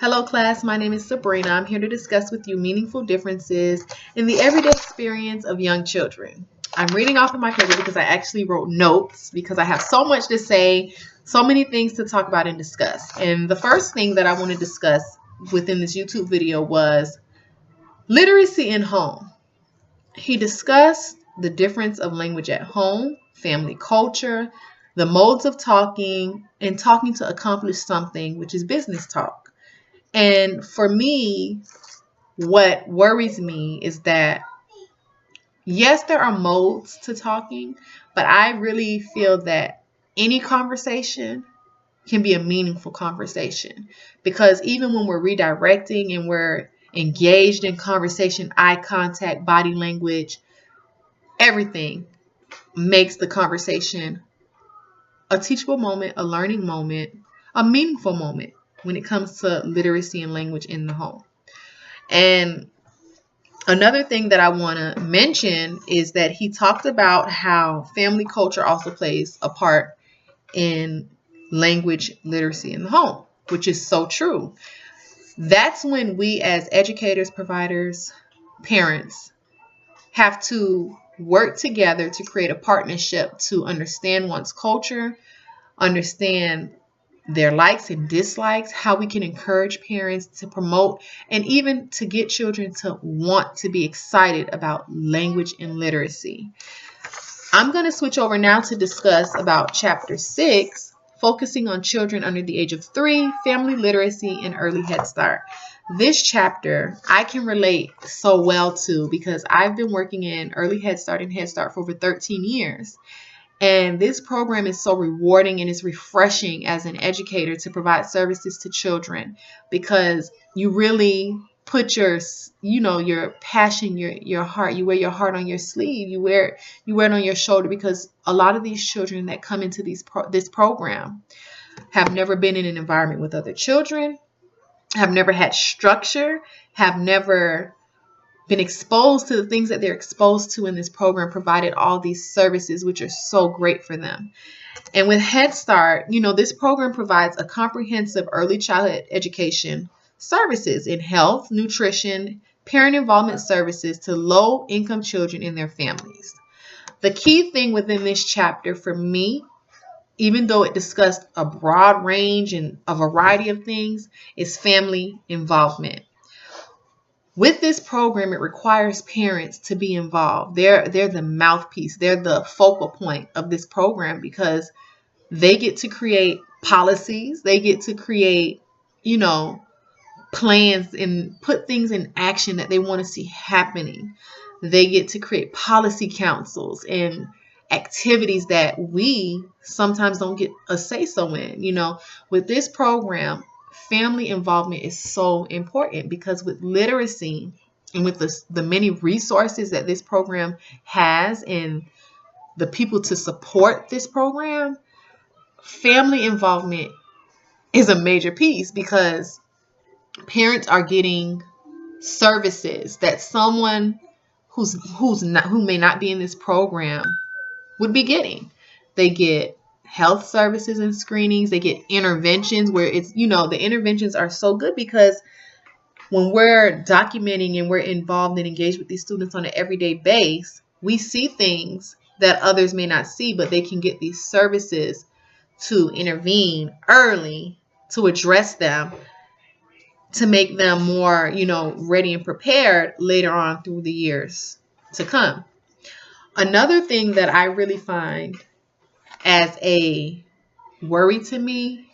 Hello class, my name is Sabrina. I'm here to discuss with you meaningful differences in the everyday experience of young children. I'm reading off of my paper because I actually wrote notes because I have so much to say, so many things to talk about and discuss. And the first thing that I want to discuss within this YouTube video was literacy in home. He discussed the difference of language at home, family culture, the modes of talking, and talking to accomplish something, which is business talk. And for me, what worries me is that, yes, there are modes to talking, but I really feel that any conversation can be a meaningful conversation. Because even when we're redirecting and we're engaged in conversation, eye contact, body language, everything makes the conversation a teachable moment, a learning moment, a meaningful moment when it comes to literacy and language in the home. And another thing that I want to mention is that he talked about how family culture also plays a part in language literacy in the home, which is so true. That's when we as educators, providers, parents have to work together to create a partnership to understand one's culture, understand their likes and dislikes, how we can encourage parents to promote, and even to get children to want to be excited about language and literacy. I'm going to switch over now to discuss about Chapter 6, focusing on children under the age of 3, family literacy and early Head Start. This chapter I can relate so well to because I've been working in early Head Start and Head Start for over 13 years. And this program is so rewarding and it's refreshing as an educator to provide services to children because you really put your passion, your heart, you wear your heart on your sleeve, you wear it on your shoulder because a lot of these children that come into this program have never been in an environment with other children, have never had structure, have never been exposed to the things that they're exposed to in this program, provided all these services, which are so great for them. And with Head Start, this program provides a comprehensive early childhood education services in health, nutrition, parent involvement services to low-income children and their families. The key thing within this chapter for me, even though it discussed a broad range and a variety of things, is family involvement. With this program, it requires parents to be involved. They're the mouthpiece. They're the focal point of this program because they get to create policies. They get to create, plans and put things in action that they want to see happening. They get to create policy councils and activities that we sometimes don't get a say-so in. With this program, family involvement is so important because with literacy and with the many resources that this program has and the people to support this program, family involvement is a major piece because parents are getting services that someone who may not be in this program would be getting. They get health services and screenings. They get interventions where it's, the interventions are so good because when we're documenting and we're involved and engaged with these students on an everyday basis, we see things that others may not see, but they can get these services to intervene early to address them, to make them more, ready and prepared later on through the years to come. Another thing that I really find as a worry to me,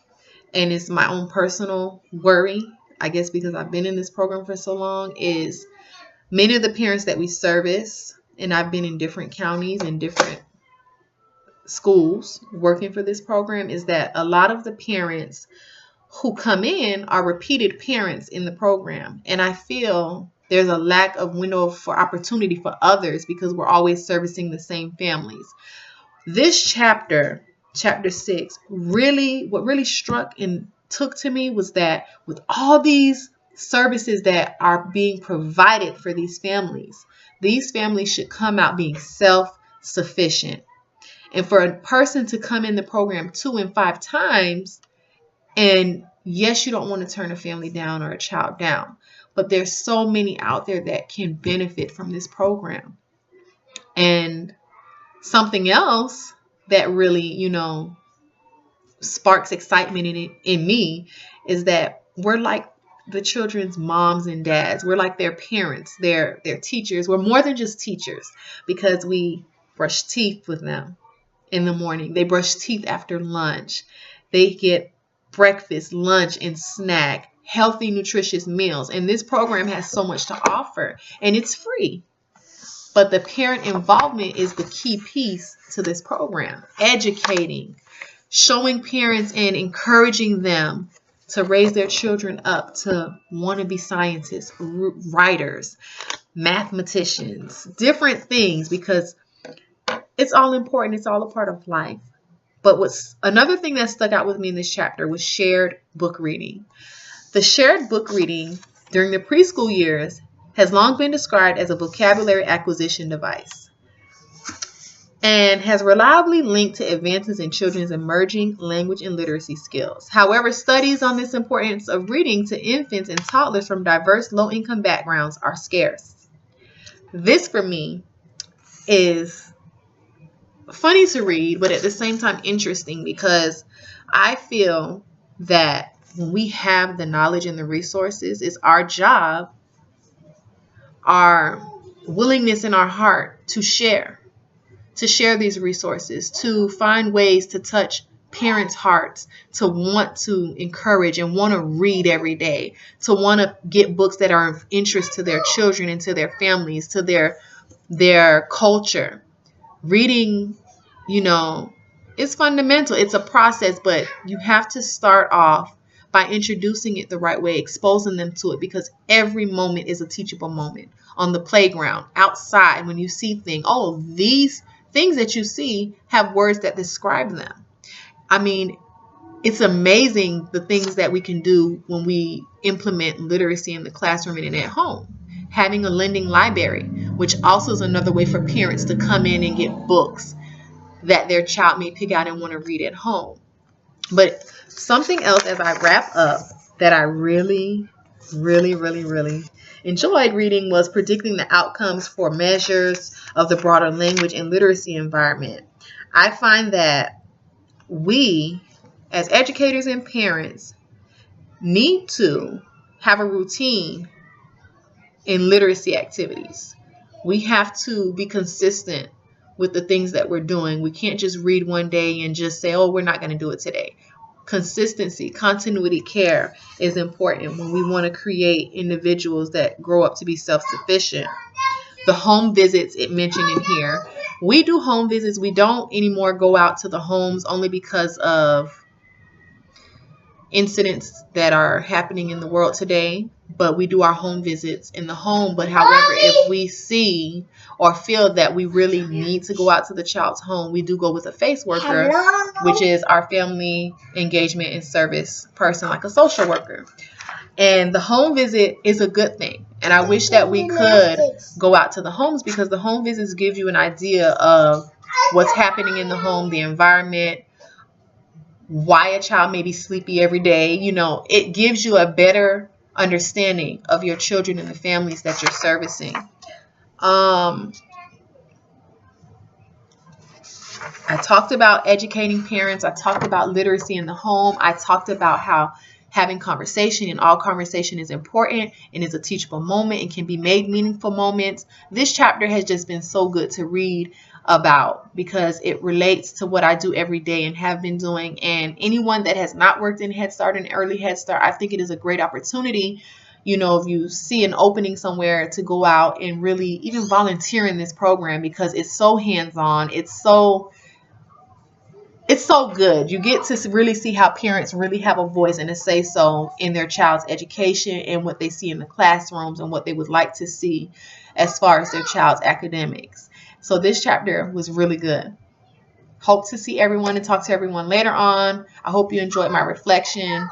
and it's my own personal worry, I guess because I've been in this program for so long, is many of the parents that we service, and I've been in different counties and different schools working for this program, is that a lot of the parents who come in are repeated parents in the program. And I feel there's a lack of window for opportunity for others because we're always servicing the same families. This chapter 6, what really struck and took to me was that with all these services that are being provided for these families should come out being self-sufficient. And for a person to come in the program 2 and 5 times and Yes, you don't want to turn a family down or a child down, but there's so many out there that can benefit from this program. And something else that really, sparks excitement in me is that we're like the children's moms and dads. We're like their parents, their teachers. We're more than just teachers, because we brush teeth with them in the morning. They brush teeth after lunch. They get breakfast, lunch, and snack, healthy, nutritious meals. And this program has so much to offer, and it's free. But the parent involvement is the key piece to this program. Educating, showing parents and encouraging them to raise their children up to want to be scientists, writers, mathematicians, different things, because it's all important. It's all a part of life. But what's another thing that stuck out with me in this chapter was shared book reading. The shared book reading during the preschool years has long been described as a vocabulary acquisition device and has reliably linked to advances in children's emerging language and literacy skills. However, studies on this importance of reading to infants and toddlers from diverse low-income backgrounds are scarce. This, for me, is funny to read, but at the same time interesting, because I feel that when we have the knowledge and the resources, it's our job, our willingness in our heart to share these resources, to find ways to touch parents' hearts, to want to encourage and want to read every day, to want to get books that are of interest to their children and to their families, to their culture. Reading, it's fundamental. It's a process, but you have to start off by introducing it the right way, exposing them to it, because every moment is a teachable moment. On the playground, outside, when you see things, these things that you see have words that describe them. I mean, it's amazing the things that we can do when we implement literacy in the classroom and at home. Having a lending library, which also is another way for parents to come in and get books that their child may pick out and want to read at home. But something else as I wrap up that I really, really, really, really enjoyed reading was predicting the outcomes for measures of the broader language and literacy environment. I find that we, as educators and parents, need to have a routine in literacy activities. We have to be consistent with the things that we're doing. We can't just read one day and just say, we're not going to do it today. Consistency, continuity, care is important when we want to create individuals that grow up to be self-sufficient. The home visits it mentioned in here. We do home visits. We don't anymore go out to the homes only because of incidents that are happening in the world today, but we do our home visits in the home. But however, if we see or feel that we really need to go out to the child's home, we do go with a face worker, which is our family engagement and service person, like a social worker. And the home visit is a good thing. And I wish that we could go out to the homes, because the home visits give you an idea of what's happening in the home, the environment, why a child may be sleepy every day. It gives you a better understanding of your children and the families that you're servicing. I talked about educating parents. I talked about literacy in the home. I talked about how having conversation, and all conversation is important and is a teachable moment and can be made meaningful moments. This chapter has just been so good to read about, because it relates to what I do every day and have been doing. And anyone that has not worked in Head Start and Early Head Start, I think it is a great opportunity, if you see an opening somewhere, to go out and really even volunteer in this program, because it's so hands-on. It's so good. You get to really see how parents really have a voice and a say-so in their child's education and what they see in the classrooms and what they would like to see as far as their child's academics. So this chapter was really good. Hope to see everyone and talk to everyone later on. I hope you enjoyed my reflection.